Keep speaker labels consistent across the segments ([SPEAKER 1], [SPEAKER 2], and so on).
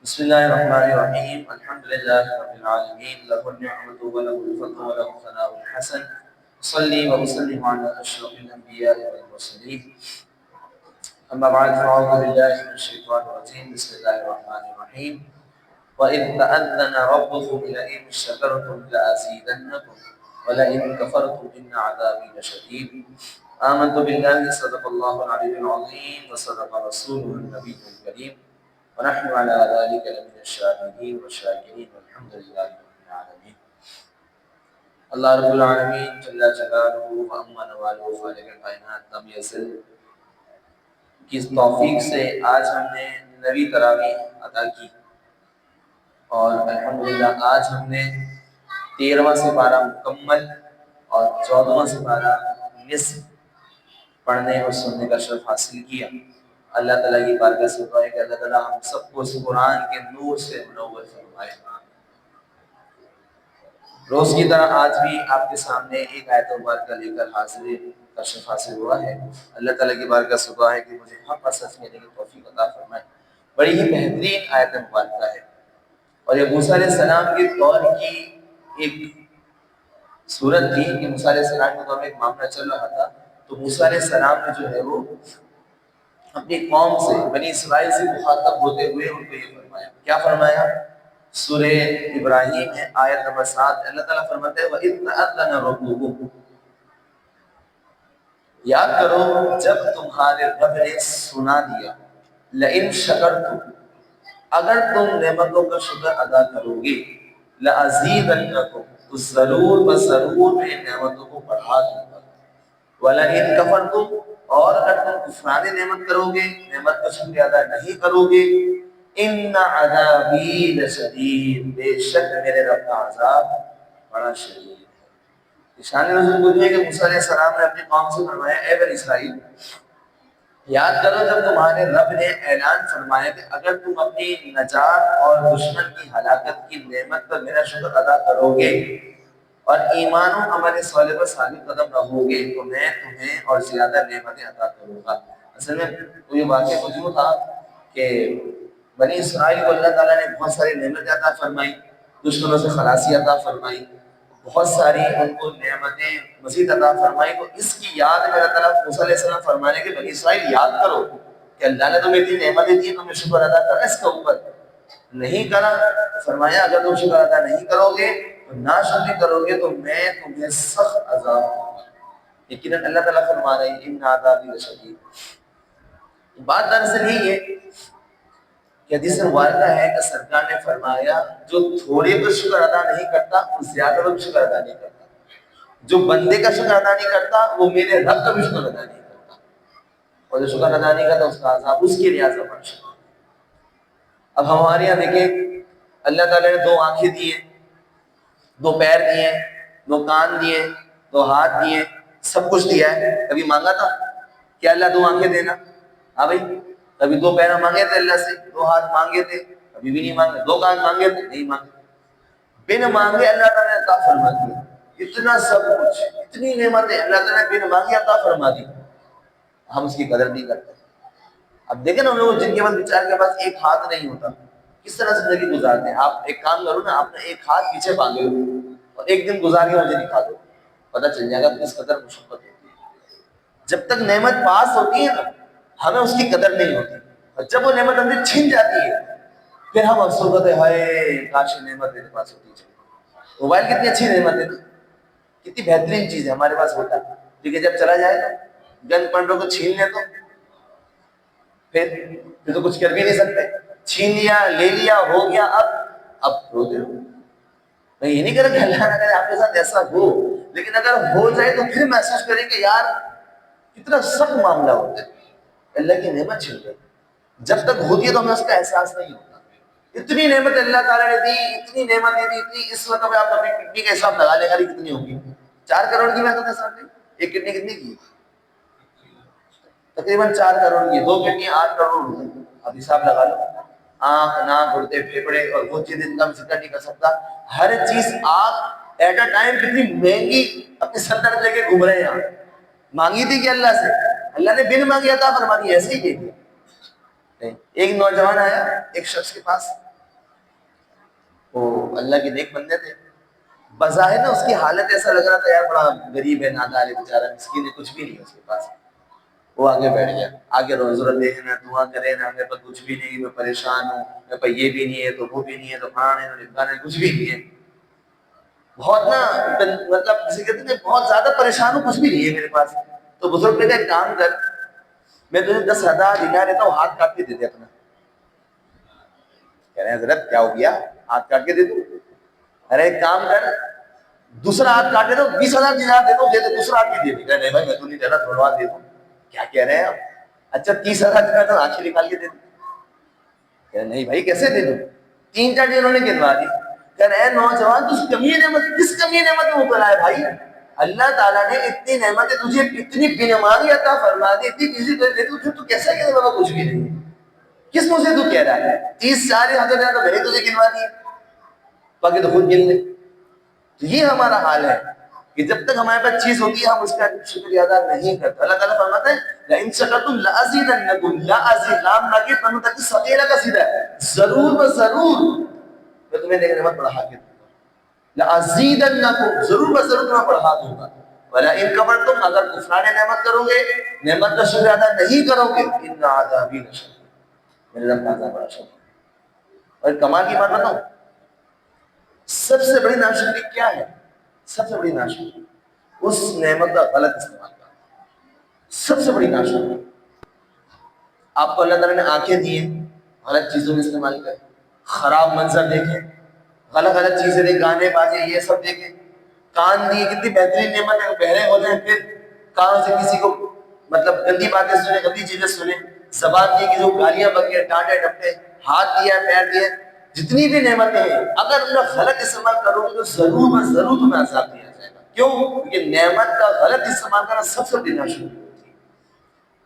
[SPEAKER 1] بسم الله الرحمن الرحيم الحمد لله رب العالمين له النعمة وله الفضل وله الثناء الحسن صلي وسلم على أشرف الأنبياء والمرسلين أما بعد فأعوذ بالله من الشيطان الرجيم بسم الله الرحمن الرحيم وإذ تأذن ربكم لئن شكرتم لأزيدنكم ولئن كفرتم إن عذابي لشديد آمنت بالله صدق الله العلي العظيم وصدق رسوله النبي الكريم ونحن على ذلك لمن الشاهدين والشاكرين والحمد لله رب العالمين. اللہ رب العالمین جل جلالہ و عما نوالہ خالق کائنات لم یزل کی توفیق سے آج ہم نے نویں تراویح ادا کی اور الحمدللہ آج ہم نے 13واں سپارہ مکمل اور 14واں سپارہ نصف پڑھنے اور سننے کا شرف حاصل کیا۔ اللہ تعالیٰ کی بارگاہ سے دعا ہے کہ اللہ تعالیٰ ہم سب کو اس قرآن کے نور سے منور فرمائے۔ روز کی طرح آج بھی آپ کے سامنے ایک آیت مبارکہ لے کر حاضر کا شرف حاصل ہوا ہے۔ اللہ تعالیٰ کی بارگاہ سے دعا ہے کہ مجھے حق پر سچ کہنے کی توفیق عطا فرمائے۔ بڑی ہی بہترین آیت مبارکہ ہے اور یہ موسیٰ علیہ السلام کے دور کی ایک صورت تھی کہ موسیٰ علیہ السلام کے دور میں ایک معاملہ چل رہا تھا، تو موسیٰ علیہ السلام نے جو ہے وہ اپنی قوم سے بنی اسرائیل سے مخاطب ہوتے ہوئے ان کو یہ فرمایا۔ کیا فرمایا؟ سورہ ابراہیم ہے آیت نمبر 7، اللہ تعالیٰ فرماتے ہیں وَإِذْ تَأَذَّنَ رَبُّكُمْ، یاد کرو جب تمہارے رب نے سنا دیا، لَإِن شَكَرْتُمْ، اگر تم نعمتوں کا شکر ادا کرو گے، لَأَزِيدَنَّكُمْ، تو ضرور بضرور میں نعمتوں کو بڑھا دوں گا، وَلَئِن كَفَرْتُمْ، اور اگر تم کفران نعمت کرو گے، نعمت کا شکر ادا نہیں کرو گے، ان عذابی لشدید، بے شک میرے رب کا عذاب بڑا شدید ہے۔ شان نزول بولی ہے کہ موسیٰ علیہ السلام نے اپنی قوم سے فرمایا اے بنی اسرائیل، یاد کرو جب تمہارے رب نے اعلان فرمایا کہ اگر تم اپنی نجات اور دشمن کی ہلاکت کی نعمت پر میرا شکر ادا کرو گے اور ایمان و عمل صالح پر ثابت قدم رہو گے تو میں تمہیں اور زیادہ نعمتیں عطا کروں گا۔ اصل میں یہ واقعہ کچھ یوں تھا کہ بنی اسرائیل کو اللہ تعالیٰ نے بہت ساری نعمتیں عطا فرمائی، دشمنوں سے خلاصی عطا فرمائی، بہت ساری ان کو نعمتیں مزید عطا فرمائی، تو اس کی یاد میں اللہ تعالیٰ موسیٰ علیہ السلام فرمانے کہ بنی اسرائیل یاد کرو کہ اللہ نے تمہیں اتنی نعمتیں دی، تمہیں شکر ادا کرنا اس کے اوپر نہیں کرا۔ فرمایا اگر تم شکر ادا نہیں کرو گے، ناشکری کرو گے تو میں تمہیں سخت عذاب دوں گا۔ یقیناً اللہ تعالیٰ فرما رہے ہیں ان عذابی لشدید۔ بات دراصل یہی ہے کہ حدیث مبارکہ ہے کہ سرکار نے فرمایا جو تھوڑے پر شکر ادا نہیں کرتا وہ زیادہ پر شکر ادا نہیں کرتا، جو بندے کا شکر ادا نہیں کرتا وہ میرے رب کا بھی شکر ادا نہیں کرتا، اور جو شکر ادا نہیں کرتا اس کا عذاب اس کے لیے عذاب ہے۔ اب ہمارے یہاں دیکھیں اللہ تعالیٰ نے 2 آنکھیں دی ہیں، 2 پیر دیے، 2 کان دیے، 2 ہاتھ دیے، سب کچھ دیا ہے۔ کبھی مانگا تھا کہ اللہ 2 آنکھیں دینا؟ ہاں بھائی، کبھی 2 پیر مانگے تھے اللہ سے، 2 ہاتھ مانگے تھے؟ کبھی بھی نہیں مانگے۔ 2 کان مانگے تھے؟ نہیں مانگے۔ بن مانگے اللہ تعالیٰ نے عطا فرما دیا، اتنا سب کچھ، اتنی نعمتیں اللہ تعالیٰ نے بن مانگے عطا فرما دی، ہم اس کی قدر نہیں کرتے۔ اب دیکھیں نا ان لوگ جن کے پاس بیچارے کے پاس ایک ہاتھ نہیں ہوتا کس طرح زندگی گزارتے ہیں۔ آپ ایک کام کرو نا، آپ نے ایک ہاتھ پیچھے باندھے ہو اور ایک دن گزار کے مجھے دکھا دو، پتہ چل جائے گا کس قدر مشقت ہوتی ہے۔ جب تک نعمت پاس ہوتی ہے نا ہمیں اس کی قدر نہیں ہوتی، اور جب وہ نعمت ہم سے چھن جاتی ہے پھر ہم افسوس کرتے ہیں ہائے کاش نعمت میرے پاس ہوتی ہے۔ موبائل کتنی اچھی نعمت ہے نا، کتنی بہترین چیز ہے ہمارے پاس ہوتا ہے، لیکن جب چلا جائے تو گن پنڈوں کو چھین لے تو پھر تو کچھ کر بھی نہیں سکتے۔ چھین لیا، لے لیا، ہو گیا، اب روتے رہو۔ میں یہ نہیں کہہ رہا کہ اللہ نہ کرے آپ کے ساتھ ایسا ہو، لیکن اگر ہو جائے تو پھر محسوس کریں کہ یار کتنا سخت معاملہ ہوتا ہے، اللہ کی نعمت چھن گئی۔ جب تک ہوتی ہے تو ہمیں اس کا احساس نہیں ہوتا۔ اتنی نعمت اللہ تعالیٰ نے دی، اتنی نعمتیں دی، اتنی، اس وقت میں آپ اپنی کڈنی کا حساب لگا لیں گا کتنی ہوگی۔ 4 کروڑ کی محنت ہے سامنے، ایک کڈنی کتنی کی؟ تقریباً 4 کروڑ کی، 2 کڈنی 8 کروڑ ہوتی ہے۔ اب حساب لگا لو، آنکھ، ناک، گردے، پھیپھڑے، اور وہ چیز ان کا ذکر نہیں کر سکتا۔ ہر چیز آپ ایٹ اے ٹائم کتنی مہنگی اپنے سر درد لے کے گھوم رہے ہیں۔ مانگی تھی کہ اللہ سے، اللہ نے بن مانگی عطا فرما دی، ایسے ہی دے دیا۔ ایک نوجوان آیا ایک شخص کے پاس، اللہ کے نیک بندے تھے. بظاہر نا اس کی حالت ایسا لگ رہا تھا یار بڑا غریب ہے, نادار ہے بیچارہ, مسکین ہے, کچھ بھی نہیں ہے اس کے پاس. وہ آگے بیٹھ گیا, آگے روز روز دیکھنا, دعا کرے نا, میرے پاس کچھ بھی نہیں, میں پریشان ہوں, میرے پاس یہ بھی نہیں ہے تو وہ بھی نہیں ہے تو کھانا نہیں, کچھ بھی نہیں ہے. بہت نا مطلب جسے کہتے ہیں بہت زیادہ پریشان ہوں, کچھ بھی نہیں ہے میرے پاس. تو بزرگ نے کہا ایک کام کر, میں تجھے 10,000 دینار دیتا ہوں, ہاتھ کاٹ کے دے دے اپنا. کہہ رہے ہیں حضرت کیا ہو گیا, ہاتھ کاٹ کے دے دوں؟ ارے ایک کام کر, دوسرا ہاتھ کاٹ دیتا ہوں, 20,000 دینار دیتا ہوں, دے دے, دوسرا ہاتھ بھی دے دے. کہہ نہیں بھائی میں تو نہیں دینا, دونوں ہاتھ دے دوں. کیا کہہ رہے ہیں آپ؟ اچھا 30,000 دینار تو آنکھیں نکال کے دے دوں. کہہ نہیں بھائی کیسے دے دوں؟ 3-4 دن انہوں نے گنوا دی. کہہ رہے ہیں نوجوان تو اس کمی نعمت, کس کمی نعمت میں مبتلا ہے بھائی؟ اللہ تعالیٰ نے اتنی نعمتیں تجھے, اتنی بیماری عطا فرما دی, اتنی چیزیں کر دی, تو کیسا کہہ رہا کچھ بھی نہیں؟ کس منہ سے تو کہہ رہا ہے 30,000 تو میں نے تجھے گنوا دی, باقی تو خود گن لے. تو یہ ہمارا حال ہے کہ جب تک ہمارے پاس چیز ہوتی ہے ہم اس کا شکریہ ادا نہیں کرتے. اللہ تعالیٰ فرماتا ہے لئن شکرتم لازیدنکم, لازید لام لاگے تنو تک ثقیلہ کا سیدھا ہے, ضرور و ضرور میں تمہیں ایک نعمت بڑھا کے دوں گا. لازیدنکم, ضرور و ضرور تمہیں بڑھا دوں گا. ولئن کفرتم, اگر کفران نعمت کرو گے, نعمت کا شکریہ ادا نہیں کرو گے, ان عذابی لشدید, میرے رب کا عذاب بڑا شدید. اور کمال کی بات بتاؤں, سب سے بڑی ناشکری کیا ہے؟ سب سے بڑی ناشکری اس نعمت کا غلط استعمال کرنا. سب سے بڑی ناشکری. آپ کو اللہ تعالیٰ نے آنکھیں دی ہیں, غلط چیزوں میں استعمال کریں, خراب منظر دیکھیں, غلط غلط چیزیں دیکھیں, گانے بازے یہ سب دیکھیں. کان دیے, کتنی بہترین نعمت ہے, بہرے ہو جائیں پھر کان سے کسی کو مطلب گندی باتیں سنیں, گندی چیزیں سنیں. زبان دی کہ جو گالیاں بکے, ڈانٹے ڈپٹے. ہاتھ دیا, پیر دیا, جتنی بھی نعمتیں ہیں اگر ان کا غلط استعمال کرو گے تو ضرور ضرور تمہیں عذاب دیا جائے گا. کیوں؟ کیونکہ نعمت کا غلط استعمال کرنا سب سے بڑی ناشکری ہوتی ہے.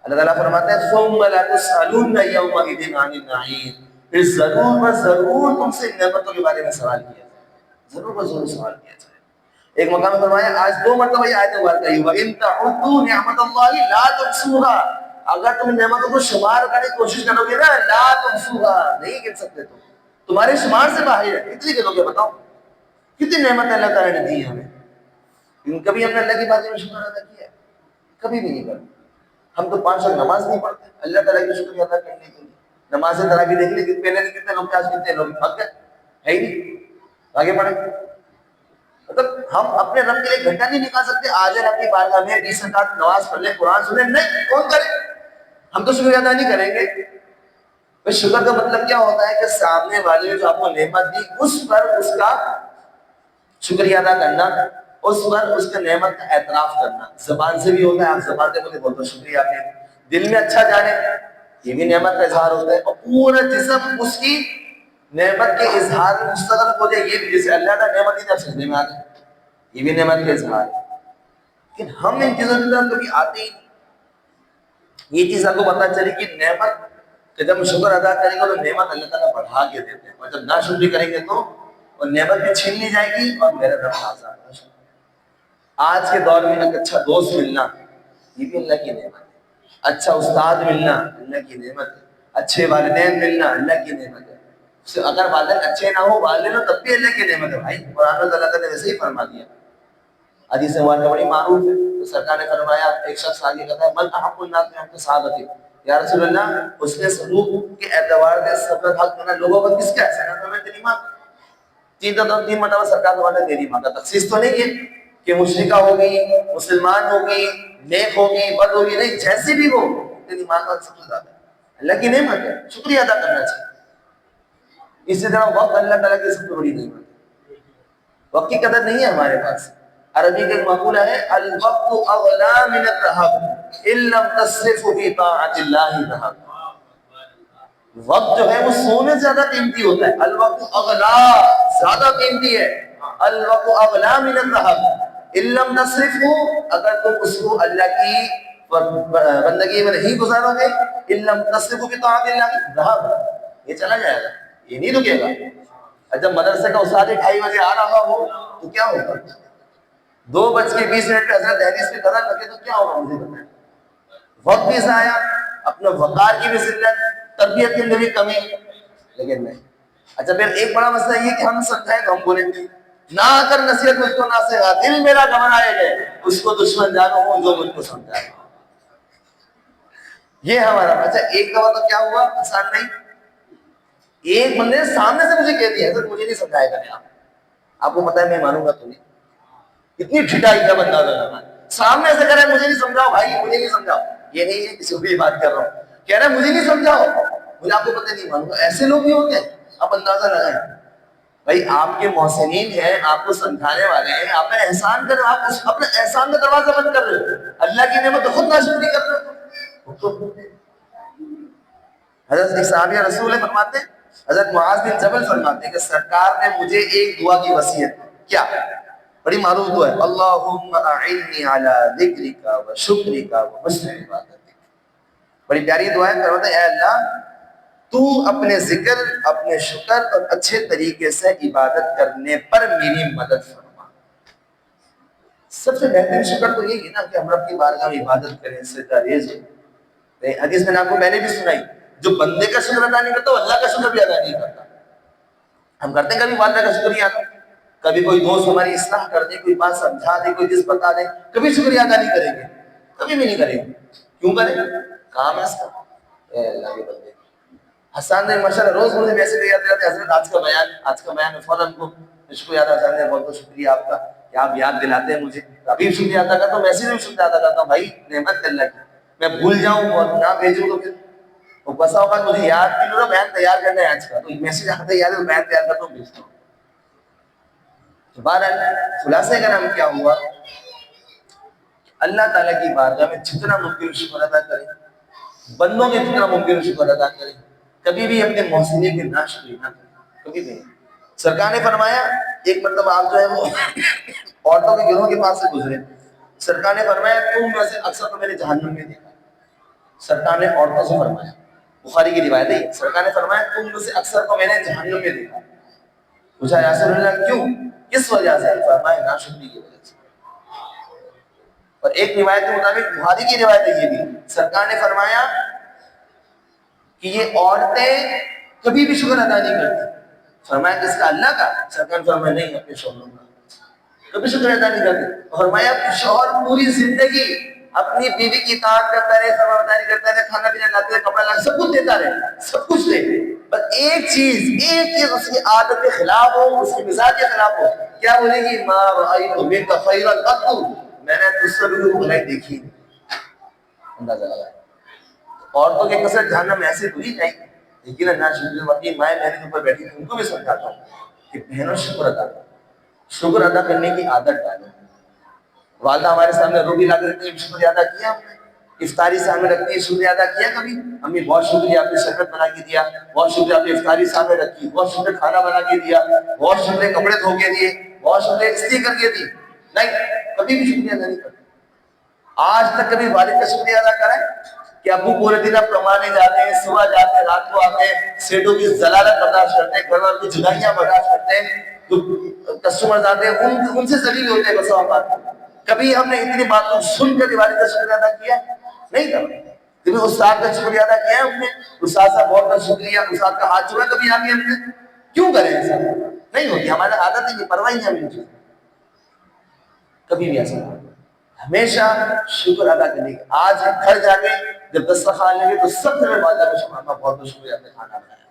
[SPEAKER 1] اللہ تعالیٰ فرماتا ہے ثم لا تسألون یومئذ عن النعیم, پھر ضرور و ضرور تم سے نعمتوں کے بارے میں سوال کیا جائے گا, ضرور و ضرور سوال کیا جائے گا. ایک مقام میں فرمایا, آج 2 مرتبہ یہ آیت مبارکہ ہے وَإِن تَعُدُّوا نِعْمَتَ اللَّهِ لَا تُحْصُوهَا, اگر تم نعمتوں کو شمار کرنے کی کوشش کرو گے نا, لا تحصوها, نہیں گن سکتے تم, تمہارے شمار سے باہر ہے. کتنی گنو گے بتاؤ, کتنی نعمت اللہ تعالیٰ نے دی ہے ہمیں. کبھی ہم نے اللہ کی باتوں میں شکر ادا کیا ہے؟ کبھی بھی نہیں کرتے. ہم تو 5 وقت نماز نہیں پڑھتے اللہ تعالیٰ کی شکریہ ادا کرنے کے لیے. نماز تراویح دیکھ لی, پہلے کتنے لوگ, آج کتنے لوگ بھگ گئے, ہے ہی نہیں. آگے بڑھیں. مطلب ہم اپنے رب کے لیے گھنٹہ نہیں نکال سکتے, آج اپنی بارگاہ میں 20 رکعت نماز پڑھ لیں, قرآن سنیں, نہیں, کون کرے؟ ہم تو شکریہ ادا نہیں کریں گے. شکر کا مطلب کیا ہوتا ہے کہ سامنے والے نے جو آپ کو نعمت دی اس پر اس کا شکریہ ادا کرنا, اس پر اس کے نعمت کا اعتراف کرنا. زبان سے بھی ہوتا ہے, آپ زبان سے بولے بہت بہت شکریہ آپ نے, دل میں اچھا جانے, یہ بھی نعمت کا اظہار ہوتا ہے. اور پورا جسم اس کی نعمت کے اظہار میں مستغرق ہو جائے, یہ بھی جیسے اللہ کا نعمت ہی جب سجدے میں آ جائے, یہ بھی نعمت کا اظہار ہے. لیکن ہم ان چیزوں کی طرف کبھی آتے ہی نہیں. یہ چیز آپ کو پتہ چلی کہ نعمت کہ جب ہم شکر ادا کریں گے تو نعمت اللہ تعالیٰ بڑھا کے دیتے ہیں, اور جب ناشکری کریں گے تو وہ نعمت بھی چھین لی جائے گی اور میرا رب عذاب ہے. آج کے دور میں ایک اچھا دوست ملنا یہ بھی اللہ کی نعمت ہے, اچھا استاد ملنا اللہ کی نعمت ہے, اچھے والدین ملنا اللہ کی نعمت ہے. اگر والدین اچھے نہ ہو, والدین ہو تب بھی اللہ کی نعمت ہے بھائی. قرآن میں اللہ تعالیٰ نے ویسے ہی فرما دیا. حدیث مبارکہ بڑی معروف ہے, تو سرکار نے فرمایا, ایک شخص آگے کہتا ہے من احب الناس من صحابتی, یا رسول اللہ اس نے سلوک کے اعتبار سے سب حق کرنا لوگوں پر کس کا احسان ہے؟ ہمیں تیری ماں. 3 مرتبہ سرکار نے تیری ماں کا تخصیص تو نہیں ہے کہ مشرکہ ہوگی, مسلمان ہوگی, نیک ہوگی, بد ہوگی, نہیں, جیسی بھی ہو تیری ماں کا سب سے زیادہ اللہ کی نعمت ہے, شکریہ ادا کرنا چاہیے. اسی طرح وقت اللہ تعالیٰ کی سب سے بڑی نعمت ہے. وقت کی قدر نہیں ہے ہمارے پاس. عربی کا ایک مقولہ ہے الوقت اغلا من الذهب ان لم تصرفه في طاعة الله ذهب. وقت جو ہے وہ سونے سے زیادہ قیمتی ہوتا ہے. الوقت اغلا, زیادہ قیمتی ہے. الوقت اغلا من الذهب ان لم تصرفه, اگر تم اس کو اللہ کی بندگی میں نہیں گزارو گے, ان لم تصرفه في طاعة الله ذهب, یہ چلا جائے گا, یہ نہیں رکے گا. جب مدرسے کا استاد 2:30 بجے آ رہا ہو تو کیا ہوگا, 2:20 پہ حضرت حدیث پہ قدر رکھے تو کیا ہوگا مجھے بتائیں. وقت بھی ضائع, اپنے وقار کی بھی ذلت, تربیت کی بھی کمی. لیکن نہیں, اچھا پھر ایک بڑا مسئلہ یہ کہ ہم سمجھائیں تو ہم بولیں گے نہ کر نصیحت مجھ کو نہ سہا، دل میرا گھبرائے گئے، اس کو دشمن جانو ہوں جو مجھ کو سمجھائے. یہ ہمارا. اچھا ایک دفعہ تو کیا ہوا، آسان نہیں، ایک بندے نے سامنے سے مجھے کہہ دیا حضرت مجھے نہیں سمجھائے گا. آپ کو پتا ہے میں مانوں گا تو نہیں، اتنی ٹھٹائی کا بندہ تھا. سامنے سے کہہ رہا ہے مجھے نہیں سمجھاؤ بھائی، مجھے نہیں سمجھاؤ. یہ نہیں ہے کسی کو بھی بات کر رہا ہوں، کہہ رہا ہے مجھے نہیں سمجھاؤ، مجھے آپ کو پتہ نہیں مانوں گا. ایسے لوگ بھی ہوتے ہیں. آپ اندازہ لگائیں بھائی، آپ کے محسنین ہیں، آپ کو سمجھانے والے ہیں، آپ نے احسان کر، آپ اپنے احسان کا دروازہ بند کر رہے ہو، اللہ کی نعمت تو خود ناشکری کر رہے ہو. حضرت ایک صحابی رسول فرماتے ہیں، حضرت معاذ بن جبل فرماتے ہیں کہ سرکار نے مجھے ایک دعا کی وصیت کیا، بڑی معروف دعا ہے، اللہم اعنی علی ذکرک و شکرک و حسن عبادتک. بڑی پیاری دعا ہے. فرماتے ہیں اے اللہ تو اپنے ذکر، اپنے شکر اور اچھے طریقے سے عبادت کرنے پر میری مدد فرما. سب سے بہترین شکر تو یہی ہے نا کہ ہم رب کی بارگاہ میں عبادت کریں، سجدہ ریز ہو. حدیث میں نے آپ کو پہلے بھی سنائی، جو بندے کا شکر ادا نہیں کرتا وہ اللہ کا شکر بھی ادا نہیں کرتا. ہم کرتے ہیں کبھی والدہ کا شکریہ ادا، کبھی کوئی دوست ہماری اصلاح کر دے، کوئی بات سمجھا دے، کوئی چیز بتا دے، کبھی شکریہ ادا نہیں کریں گے، کبھی بھی نہیں کریں گے. کیوں کریں؟ کام ہے اس کا. اے اللہ کے بندے، حسان نے ماشاءاللہ روز مجھے میسج یاد دلاتے حضرت آج کا بیان میں فوراً کو شکریہ ادا. حسان نے بہت بہت شکریہ آپ کا کہ آپ یاد دلاتے ہیں مجھے. ابھی شکریہ ادا کرتا ہوں، میسج میں شکریہ ادا کرتا ہوں. بھائی نعمت اللہ کی، میں بھول جاؤں اور نہ بھیجوں تو پھر وہ بسا اوقات مجھے یاد بھی نہیں، بیان تیار کرنا ہے آج کا، تو میسج آتا ہے یاد ہے، بیان تیار کرتا ہوں بھیجتا ہوں. بہرحال خلاصے کا نام کیا ہوا، اللہ تعالیٰ کی بارگاہ میں جتنا ممکن شکر ادا کریں، بندوں میں جتنا ممکن شکر ادا کریں، کبھی بھی اپنے محسنین کی ناشکری نہ کریں، کبھی بھی. سرکار نے فرمایا ایک مرتبہ آپ جو ہے وہ عورتوں کے گروہ کے پاس سے گزرے. سرکار نے فرمایا تم میں سے اکثر تو میں نے جہنم میں دیکھا. سرکار نے عورتوں سے فرمایا، بخاری کی روایت ہے، سرکار نے فرمایا تم میں سے اکثر کو میں نے جہنم میں دیکھا. پوچھا یا رسول اللہ کیوں، کس وجہ سے؟ فرمایا ناشکری کی وجہ سے. اور ایک روایت کے مطابق، بخاری کی روایت ہے یہ بھی، سرکار نے فرمایا کہ یہ عورتیں کبھی بھی شکر ادا نہیں کرتی. فرمایا کس کا؟ اللہ کا. سرکار نے فرمایا نہیں، اپنے شوہروں کا. کبھی شکر ادا نہیں کرتے. فرمایا شوہر پوری زندگی اپنی بیوی کی اطاعت کرتا رہے، فرمانبرداری کرتا رہے، کھانا پینا لاتے رہے، کپڑا لاتے، سب کچھ دیتا رہے، سب کچھ دے، بس ایک چیز اس کی عادت کے خلاف ہو، اس کے مزاج کے خلاف ہو. کیا بولے گی؟ ما رأیت منک خیرا قط، میں نے تجھ سے بھی کوئی بھلائی دیکھی نہیں. اندازہ لگائیں. عورتوں کے کثرت جہنم میں ایسے بری جائیں گی، لیکن اللہ شکر وقتی مائیں بہنیں کے اوپر بیٹھی ان کو بھی سمجھاتا ہوں کہ بہنوں شکر ادا کرو، شکر ادا کرنے کی عادت ڈالو. والدہ ہمارے سامنے روٹی لا کے رکھتی ہے، شکریہ ادا کیا ہم نے. افطاری سامنے رکھتی ہے، شکریہ ادا کیا کبھی؟ امی بہت شکریہ، آپ نے شربت بنا کے دیا، بہت شکریہ آپ نے افطاری سامنے رکھی، بہت شکریہ کھانا بنا کے دیا، بہت شکریہ کپڑے دھو کے دیے، بہت شکریہ استری کر کے دی. نہیں، کبھی بھی شکریہ ادا نہیں کرتے. آج تک کبھی والد کا شکریہ ادا کریں کہ ابو پورے دن اب کمانے جاتے ہیں، صبح جاتے ہیں، رات کو آتے ہیں، سیٹوں کی ضلالت برداشت کرتے ہیں، گھر والوں کی جدائیاں برداشت کرتے ہیں، جو کسٹمر آتے ہیں ان سے ذلیل ہوتے ہیں بسا اوقات. کبھی ہم نے اتنی باتوں سن کر والد کا شکریہ ادا کیا؟ نہیں کرتے. کبھی استاد کا شکریہ ادا کیا ہے ہم نے؟ استاد صاحب بہت بہت شکریہ، استاد کا ہاتھ چھوڑا کبھی آگے ہم نے؟ کیوں کریں ایسا؟ نہیں ہوتی ہماری عادت ہے، یہ پرواہ نہیں ہمیں چیز. کبھی بھی ایسا نہیں. ہمیشہ شکر ادا کرنے کی. آج گھر جا کے جب دسترخوان لیں گے تو سب سے پہلے والدہ کو شکر، بہت بہت شکریہ آپ نے کھانا بنایا،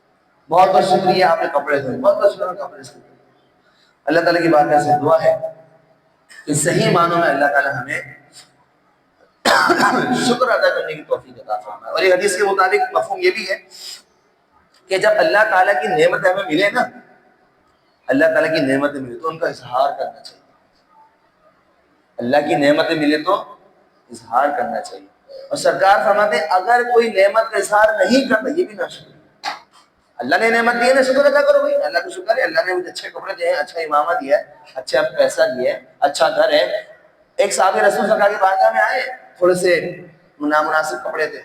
[SPEAKER 1] بہت بہت شکریہ آپ نے کپڑے دھوئے، بہت بہت شکریہ کپڑے سے. اللہ تعالیٰ کی بارگاہ سے دعا ہے کہ صحیح معنوں میں اللہ تعالیٰ ہمیں شکر ادا کرنے کی توفیق عطا فرمائے. اور یہ حدیث کے مطابق مفہوم یہ بھی ہے کہ جب اللہ تعالیٰ کی نعمتیں ہمیں ملے نا، اللہ تعالیٰ کی نعمتیں ملے تو ان کا اظہار کرنا چاہیے. اللہ کی نعمتیں ملے تو اظہار کرنا چاہیے. اور سرکار فرماتے ہیں اگر کوئی نعمت کا اظہار نہیں کرتا یہ بھی ناشکری. اللہ نے نعمت دی ہے نا، شکر ادا کرو بھائی. اللہ کا شکر ہے، اللہ نے مجھے اچھے کپڑے دیے ہیں، اچھا امامہ دیا ہے، اچھا پیسہ دیا ہے، اچھا گھر ہے. ایک صحابی رسول سرکار کی بارگاہ میں آئے، تھوڑے سے نامناسب کپڑے تھے.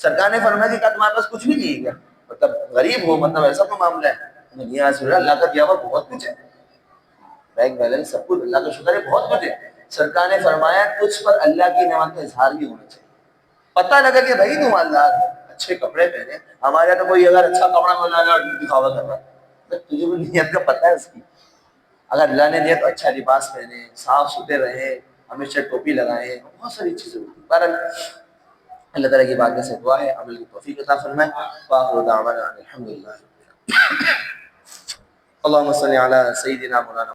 [SPEAKER 1] سرکار نے فرمایا کہ کیا تمہارے پاس کچھ بھی نہیں ہے کیا؟ مطلب غریب ہو، مطلب ایسا کوئی معاملہ ہے؟ نہیں رسول اللہ، اللہ کا دیا ہوا بہت کچھ ہے، بینک بیلنس سب کچھ اللہ کا شکر ہے، بہت کچھ ہے. سرکار نے فرمایا تجھ پر اللہ کی نعمت کا اظہار بھی ہونا چاہیے. پتہ لگا کہ بھائی تم مالدار ہے، اچھے کپڑے پہنے. ہمارے یہاں تو کوئی اگر اچھا کپڑا مل رہا ہے دکھاوا کر رہا ہے، تجھے بھی نیت کا پتہ ہے اس کی. اگر اللہ نے دیا تو اچھا لباس پہنے, صاف ستھرے رہے, ہمیشہ ٹوپی لگائیں, بہت ساری چیزیں ہوتی ہیں. بہرحال اللہ تعالیٰ کی بارگاہ سے دعا ہے عمل کی توفیق عطا فرمائے. وآخر دعوانا الحمدللہ. اللهم صل على سيدنا مولانا